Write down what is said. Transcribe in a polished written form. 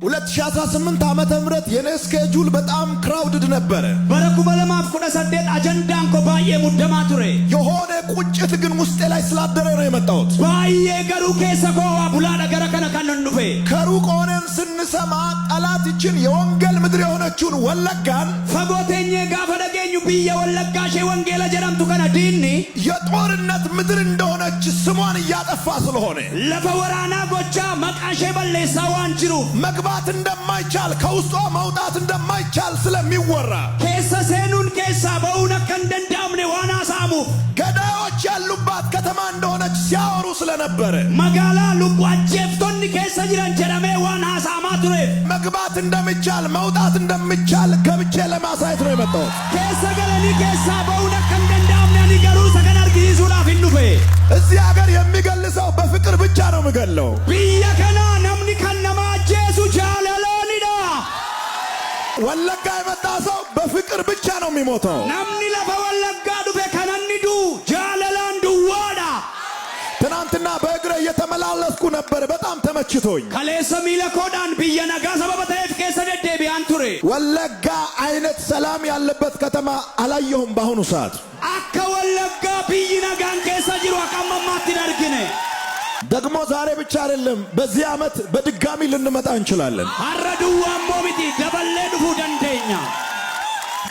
2018 ዓመተ ምህረት የኔ ስኬጁል በጣም ክራውድድ ነበር። በረኩ በለማፍ ኩነሰደት አጀንዳን ኮ ባዬ ሙደማ ቱሬ የሆነ ቁጭት ግን ውስጤ ላይ ስላደረ ነው የመጣሁት። ባዬ ገሩ ከሰኮ አቡላ ነገር ከነከነንዱፌ ከሩቅ ሆነን ስንሰማ ጠላትችን የወንጌል ምድር የሆነችውን ወለጋን ፈጎቴኝ ጋፈ ደገኙ ብዬ ወለጋሼ ወንጌል ጀረምቱ ከነ ዲኒ የጦርነት ምድር እንደሆነች ስሟን እያጠፋ ስለሆነ ለፈወራና ጎቻ መቃሼ በለሳዋን ጅሩ መግባት እንደማይቻል ከውስጧ መውጣት እንደማይቻል ስለሚወራ ከሰሰኑን ከሳ በእውነ ከንደንዳምኔ ዋና ሳሙ ገዳዮች ያሉባት ከተማ እንደሆነች ሲያወሩ ስለነበረ መጋላ ሉቋጀፍቶን ከሰ ጅራን ጀረሜ ዋና ሳማ ቱሬ መግባት እንደሚቻል መውጣት እንደሚቻል ገብቼ ለማሳየት ነው የመጣሁት። ከሰ ገለኒ ከሳ በእውነ ከንደንዳምኔ ንገሩ ሰከናር ጊዙላ ፍንዱፌ እዚህ ሀገር የሚገልሰው በፍቅር ብቻ ነው የሚገለው። ቢያከና ነምኒ ከነማ ጄሱ ጃለሎኒዳ ወለጋ የመጣ ሰው በፍቅር ብቻ ነው የሚሞተው። ነምኒ ለፈ ወለጋ ዱፌ ከነኒዱ ጃለላን ዱዋዳ ትናንትና በእግሬ እየተመላለስኩ ነበር፣ በጣም ተመችቶኝ። ከሌሰ ሚለ ኮዳን ቢየነጋ ሰበበ ተፍ ከሰደደ ቢያንቱሬ ወለጋ አይነት ሰላም ያለበት ከተማ አላየሁም በአሁኑ ሰዓት። አከ ወለጋ ቢይነጋን ከሰ ጅሩ አቀመማት ይደርግነ ደግሞ ዛሬ ብቻ አይደለም፣ በዚህ ዓመት በድጋሚ ልንመጣ እንችላለን። አረዱዋ ሞሚቲ ደበለ ዱፉ ደንደኛ